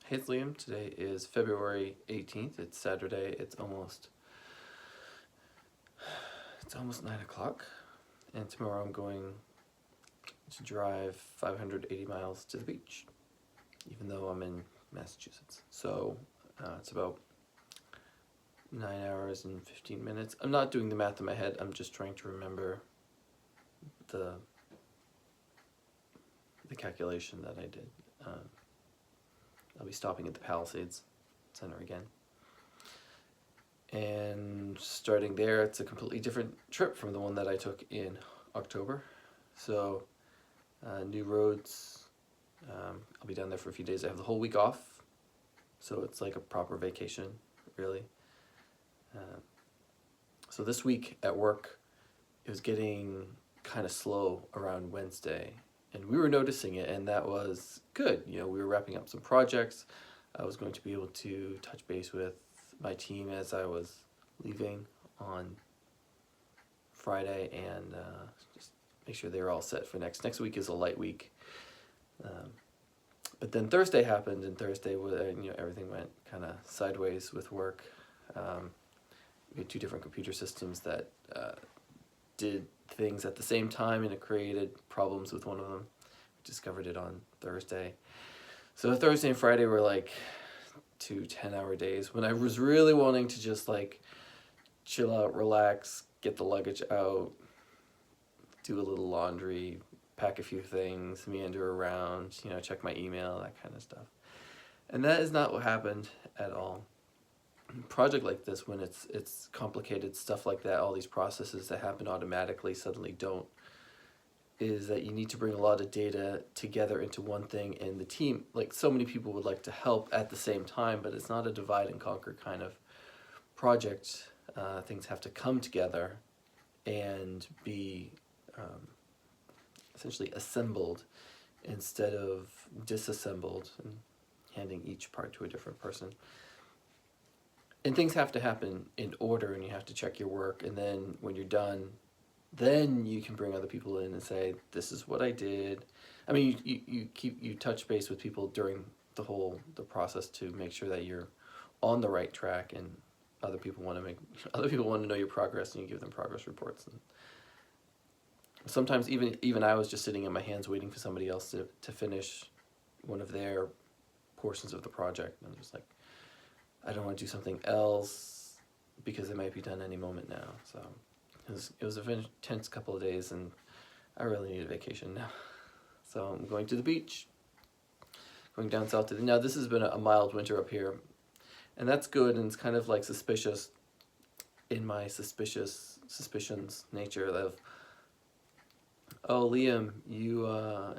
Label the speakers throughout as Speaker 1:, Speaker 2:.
Speaker 1: Hey, it's Liam. Today is February 18th. It's Saturday. It's almost 9 o'clock. And tomorrow I'm going to drive 580 miles to the beach, even though I'm in Massachusetts. So it's about 9 hours and 15 minutes. I'm not doing the math in my head. I'm just trying to remember the calculation that I did. I'll be stopping at the Palisades Center again. And starting there, it's a completely different trip from the one that I took in October. So, new roads. I'll be down there for a few days. I have the whole week off, so it's like a proper vacation, really. So this week at work, it was getting kind of slow around Wednesday, and we were noticing it, and that was good. You know, we were wrapping up some projects. I was going to be able to touch base with my team as I was leaving on Friday and just make sure they were all set for next week is a light week. But then Thursday happened, and Thursday everything went kind of sideways with work. We had two different computer systems that did things at the same time, and it created problems with one of them. We discovered it on Thursday. So Thursday and Friday were like 2 10-hour days when I was really wanting to just like chill out, relax, get the luggage out, do a little laundry, pack a few things, meander around, check my email, that kind of stuff. And that is not what happened at all. A project like this, when it's complicated stuff like that, all these processes that happen automatically suddenly don't, is that you need to bring a lot of data together into one thing, and the team, like so many people would like to help at the same time, but it's not a divide and conquer kind of project. Things have to come together and be essentially assembled instead of disassembled and handing each part to a different person. And things have to happen in order, and you have to check your work, and then when you're done, then you can bring other people in and say, this is what I did. I mean, you touch base with people during the process to make sure that you're on the right track, and other people want to know your progress, and you give them progress reports. And sometimes even I was just sitting on my hands waiting for somebody else to finish one of their portions of the project, and I'm just like, I don't want to do something else because it might be done any moment now. So it was an intense couple of days, and I really need a vacation now. So I'm going to the beach, going down south to now this has been a mild winter up here, and that's good, and it's kind of like suspicious in my suspicions nature of, oh, Liam, you're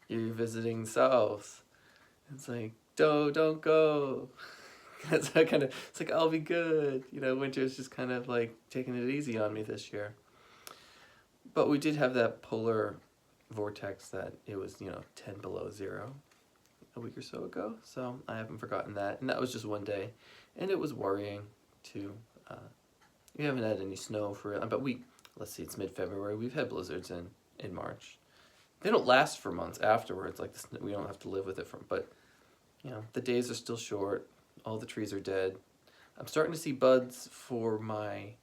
Speaker 1: visiting south. It's like, don't go. It's like, I'll be good. Winter is just kind of like taking it easy on me this year. But we did have that polar vortex that it was, 10 below zero a week or so ago. So I haven't forgotten that. And that was just one day. And it was worrying too. We haven't had any snow but let's see, it's mid-February. We've had blizzards in March. They don't last for months afterwards. Like we don't have to live with it but the days are still short. All the trees are dead. I'm starting to see buds for my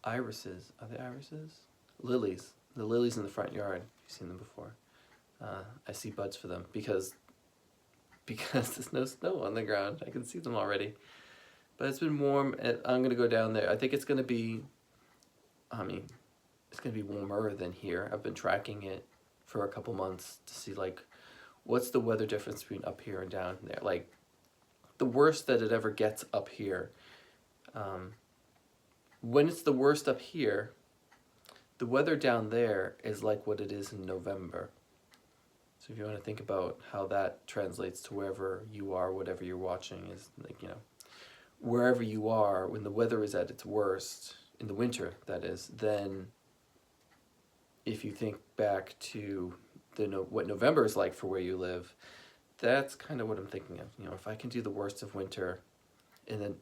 Speaker 1: irises. Are they irises? Lilies. The lilies in the front yard. You've seen them before. I see buds for them because there's no snow on the ground. I can see them already. But it's been warm, and I'm going to go down there. I think it's going to be, it's going to be warmer than here. I've been tracking it for a couple months to see, like, what's the weather difference between up here and down there. Like, the worst that it ever gets up here, when it's the worst up here, the weather down there is like what it is in November. So if you want to think about how that translates to wherever you are, whatever you're watching is like, wherever you are, when the weather is at its worst, in the winter, that is, then if you think back to what November is like for where you live, that's kind of what I'm thinking of. If I can do the worst of winter, and then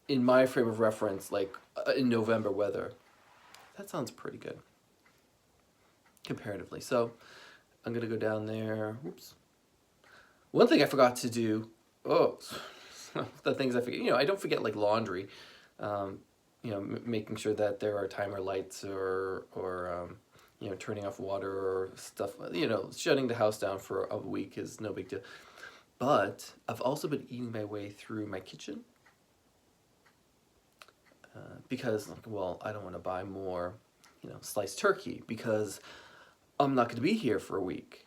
Speaker 1: in my frame of reference, like in November weather, that sounds pretty good comparatively. So I'm going to go down there. One thing I forgot to do, oh, the things I forget, I don't forget like laundry, making sure that there are timer lights or turning off water or stuff, shutting the house down for a week is no big deal. But I've also been eating my way through my kitchen because, well, I don't want to buy more, sliced turkey because I'm not going to be here for a week.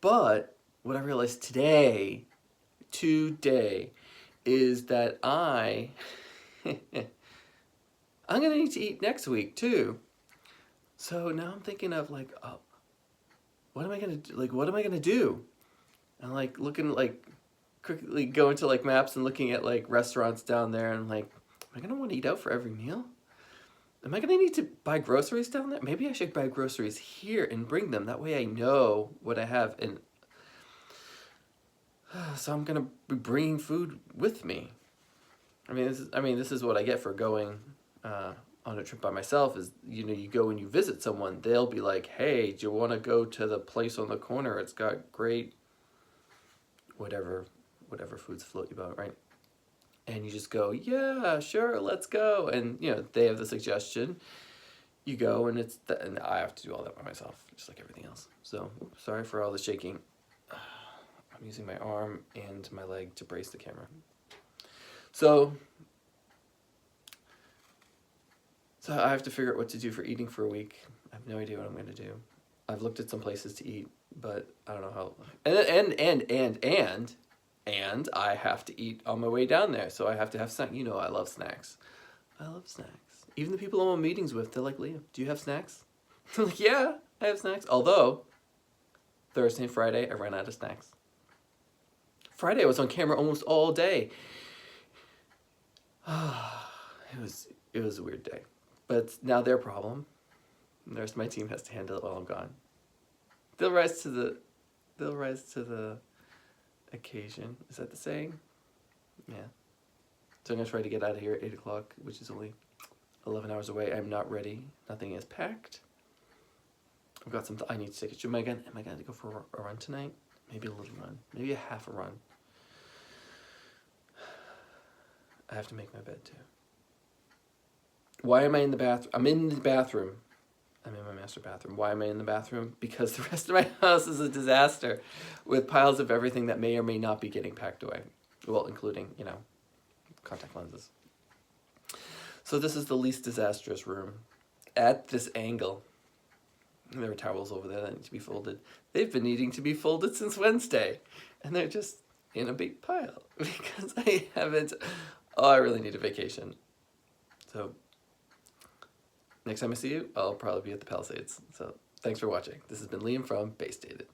Speaker 1: But what I realized today, is that I'm going to need to eat next week too. So now I'm thinking of like, oh, what am I going to do? Like, what am I going to do? I'm like looking, like quickly going to like maps and looking at like restaurants down there and like, am I going to want to eat out for every meal? Am I going to need to buy groceries down there? Maybe I should buy groceries here and bring them. That way I know what I have. And so I'm going to be bringing food with me. This is what I get for going on a trip by myself is, you go and you visit someone, they'll be like, hey, do you want to go to the place on the corner? It's got great whatever foods float you boat, right? And you just go, yeah, sure, let's go. And, they have the suggestion. You go, and and I have to do all that by myself, just like everything else. So, sorry for all the shaking. I'm using my arm and my leg to brace the camera. So I have to figure out what to do for eating for a week. I have no idea what I'm going to do. I've looked at some places to eat, but I don't know how. And I have to eat on my way down there, so I have to have snacks. I love snacks. I love snacks. Even the people I'm on meetings with, they're like, Liam, do you have snacks? I'm like, yeah, I have snacks. Although, Thursday and Friday, I ran out of snacks. Friday, I was on camera almost all day. It was a weird day. But it's now their problem. The rest of my team has to handle it while I'm gone. They'll rise to the occasion. Is that the saying? Yeah. So I'm going to try to get out of here at 8 o'clock, which is only 11 hours away. I'm not ready. Nothing is packed. I've got I need to take a trip. Am I going to go for a run tonight? Maybe a little run. Maybe a half a run. I have to make my bed too. Why am I in the bathroom? I'm in the bathroom. I'm in my master bathroom. Why am I in the bathroom? Because the rest of my house is a disaster with piles of everything that may or may not be getting packed away. Well, including, contact lenses. So this is the least disastrous room at this angle. And there are towels over there that need to be folded. They've been needing to be folded since Wednesday. And they're just in a big pile because I haven't... Oh, I really need a vacation. So next time I see you, I'll probably be at the Palisades. So thanks for watching. This has been Liam from Base Dated.